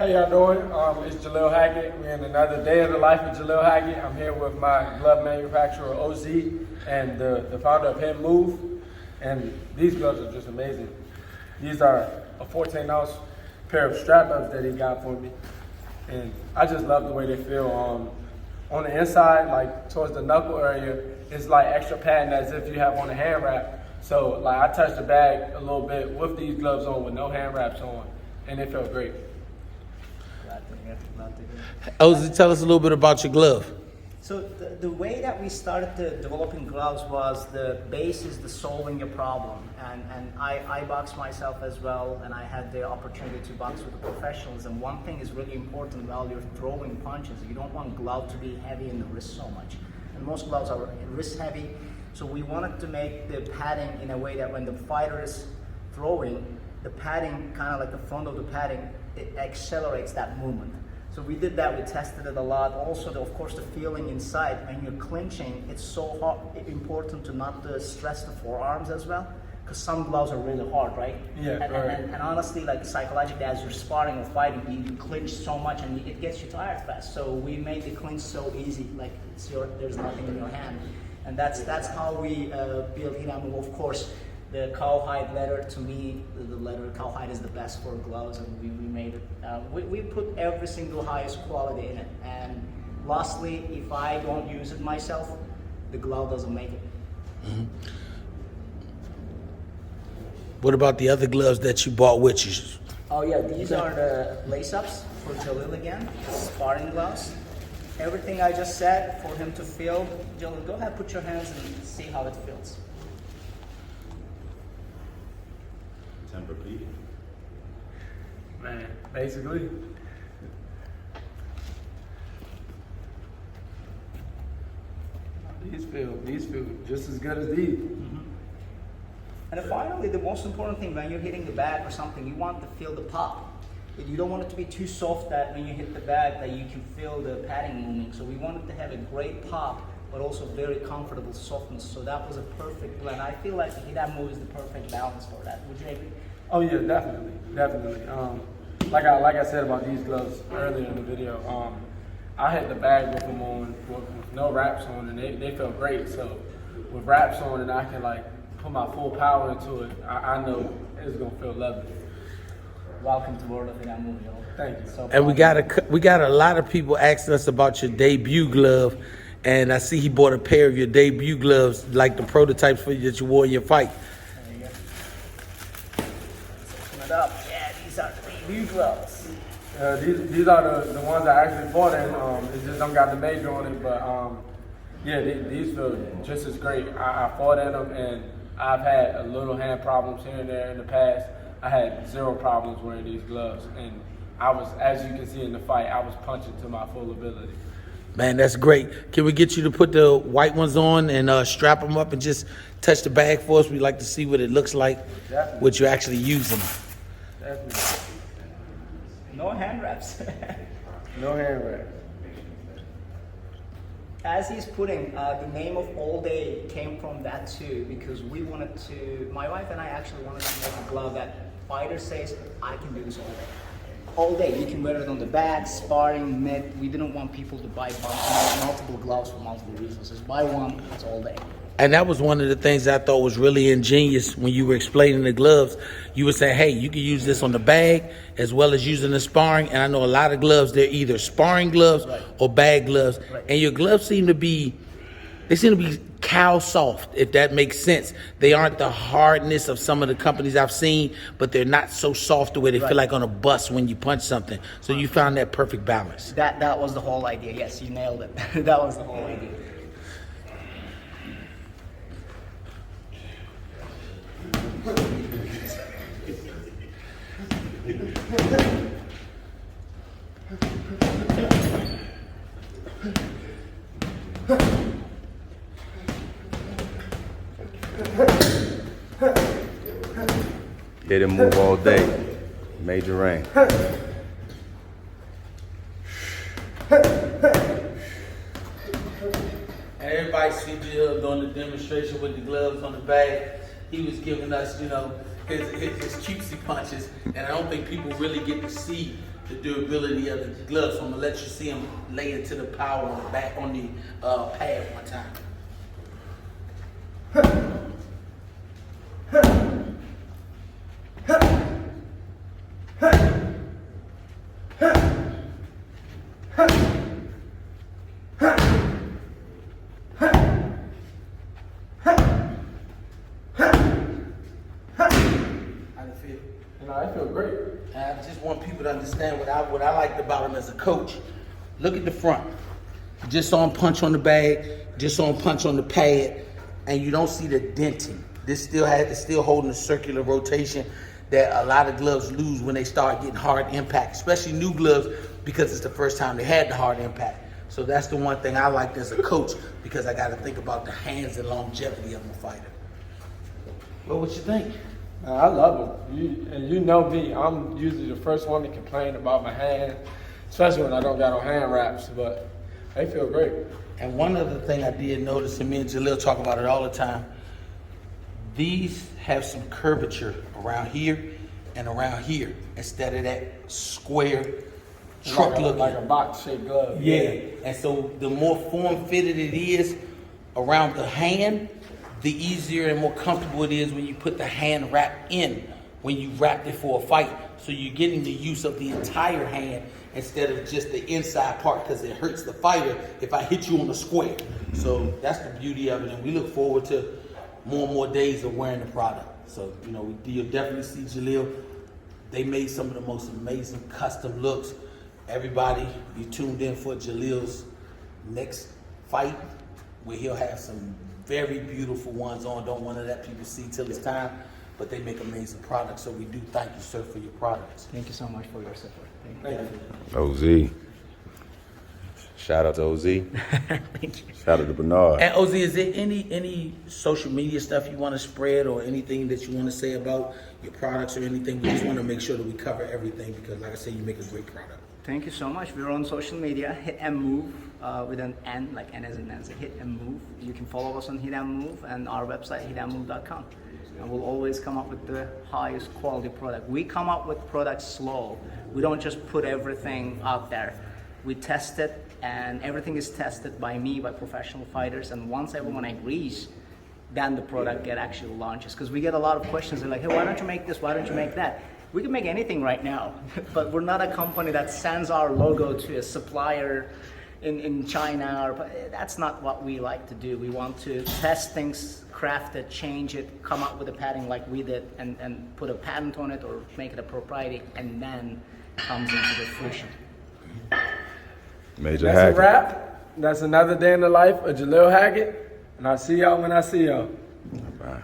How y'all doing? It's Jalil Hackett. We're in another day of the life of Jalil Hackett. I'm here with my glove manufacturer, OZ, and the founder of Him Move. And these gloves are just amazing. These are a 14-ounce pair of strap ups that he got for me. And I just love the way they feel. On the inside, like towards the knuckle area, it's like extra padding as if you have on a hand wrap. So like I touched the bag a little bit with these gloves on with no hand wraps on, and it felt great. Ozzy, tell us a little bit about your glove. So the way that we started developing gloves was the base is the solving your problem. And I box myself as well, and I had the opportunity to box with the professionals. And one thing is really important while you're throwing punches. You don't want glove to be heavy in the wrist so much. And most gloves are wrist heavy. So we wanted to make the padding in a way that when the fighter is throwing, the padding, kind of like the front of the padding, it accelerates that movement. So we did that, we tested it a lot. Also, of course, the feeling inside, when you're clinching, it's so hard, important to not stress the forearms as well, because some gloves are really hard, right? Yeah, and honestly, like psychologically, as you're sparring or fighting, you clinch so much and it gets you tired fast. So we made the clinch so easy, like there's nothing in your hand. And that's how we build Him Move. Of course, the cowhide leather, to me, the leather cowhide is the best for gloves, and we made it. We put every single highest quality in it. And lastly, if I don't use it myself, the glove doesn't make it. Mm-hmm. What about the other gloves that you bought with you? Oh yeah, these are the lace-ups for Jalil again, sparring gloves. Everything I just said for him to feel. Jalil, go ahead, put your hands and see how it feels. Tempur-Pedic. Man, basically. These feel just as good as these. Mm-hmm. And finally, the most important thing when you're hitting the bag or something, you want to feel the pop. You don't want it to be too soft that when you hit the bag that you can feel the padding moving. So we wanted to have a great pop, but also very comfortable softness. So that was a perfect blend. I feel like Him Move is the perfect balance for that. Would you agree? Oh yeah, definitely. Like I said about these gloves earlier in the video, I had the bag with them on with no wraps on, and they felt great. So with wraps on, and I can like put my full power into it, I know it's gonna feel lovely. Welcome to World of Him Move, yo. Thank you. So And we got a lot of people asking us about your debut glove, and I see he bought a pair of your debut gloves, like the prototypes that you wore in your fight. There you go. Let's open it up. Yeah, these are the debut gloves. These are the ones I actually bought in. It just don't got the major on it, but yeah, these feel just as great. I fought in them, and I've had a little hand problems here and there in the past. I had zero problems wearing these gloves, and I was, as you can see in the fight, I was punching to my full ability. Man, that's great. Can we get you to put the white ones on and strap them up and just touch the bag for us? We'd like to see what it looks like, what you're actually using. Definitely. No hand wraps. No hand wrap. As he's putting, the name of All Day came from that too, because we wanted to, my wife and I actually wanted to make a glove that fighter says, I can do this all day. All day, you can wear it on the back, sparring, mitt. We didn't want people to buy multiple gloves for multiple reasons. Just buy one, it's all day. And that was one of the things I thought was really ingenious when you were explaining the gloves. You were saying, hey, you can use this on the bag as well as using the sparring. And I know a lot of gloves, they're either sparring gloves or bag gloves. Right. And your gloves seem to be cow soft, if that makes sense. They aren't the hardness of some of the companies I've seen, but they're not so soft the way they feel like on a bus when you punch something. So you found that perfect balance. That was the whole idea. Yes, you nailed it. That was the whole idea. Hit and move all day. Major rain. Everybody see Jill doing the demonstration with the gloves on the bag. He was giving us, his cutesy punches, and I don't think people really get to see the durability of the gloves. So I'm gonna let you see them lay into the power on the back on the pad one time. I feel great. And I just want people to understand what I liked about him as a coach. Look at the front. You just saw him punch on the bag, just saw him punch on the pad, and you don't see the denting. It's still holding a circular rotation that a lot of gloves lose when they start getting hard impact, especially new gloves, because it's the first time they had the hard impact. So that's the one thing I liked as a coach, because I got to think about the hands and longevity of a fighter. Well, what you think? Man, I love them. You know me, I'm usually the first one to complain about my hand, especially when I don't got on hand wraps, but they feel great. And one other thing I did notice, and me and Jalil talk about it all the time, these have some curvature around here and around here instead of that square truck looking. Like a box-shaped glove. Yeah, and so the more form-fitted it is around the hand, the easier and more comfortable it is when you put the hand wrap in, when you wrapped it for a fight. So you're getting the use of the entire hand instead of just the inside part, because it hurts the fighter if I hit you on the square. So that's the beauty of it, and we look forward to more and more days of wearing the product. So, you know, you'll definitely see Jalil. They made some of the most amazing custom looks. Everybody, be tuned in for Jalil's next fight, where he'll have some very beautiful ones on. Don't want to let people see till it's time, but they make amazing products. So we do thank you, sir, for your products. Thank you so much for your support. Thank you. OZ. Shout out to OZ. Thank you. Shout out to Bernard. And OZ, is there any social media stuff you want to spread, or anything that you want to say about your products or anything? We just want to make sure that we cover everything, because like I said, you make a great product. Thank you so much. We're on social media, Hit and Move, with an N, like N as in Nancy, Hit and Move. You can follow us on Hit and Move, and our website, hitandmove.com. And we'll always come up with the highest quality product. We come up with products slow. We don't just put everything out there. We test it, and everything is tested by me, by professional fighters, and once everyone agrees, then the product actually launches. Because we get a lot of questions, they're like, hey, why don't you make this, why don't you make that? We can make anything right now, but we're not a company that sends our logo to a supplier in China. Or, that's not what we like to do. We want to test things, craft it, change it, come up with a patent like we did, and put a patent on it or make it a propriety, and then comes into the fruition. Major That's a Hackett. wrap. That's another day in the life of Jalil Hackett, and I'll see y'all when I see y'all. Bye.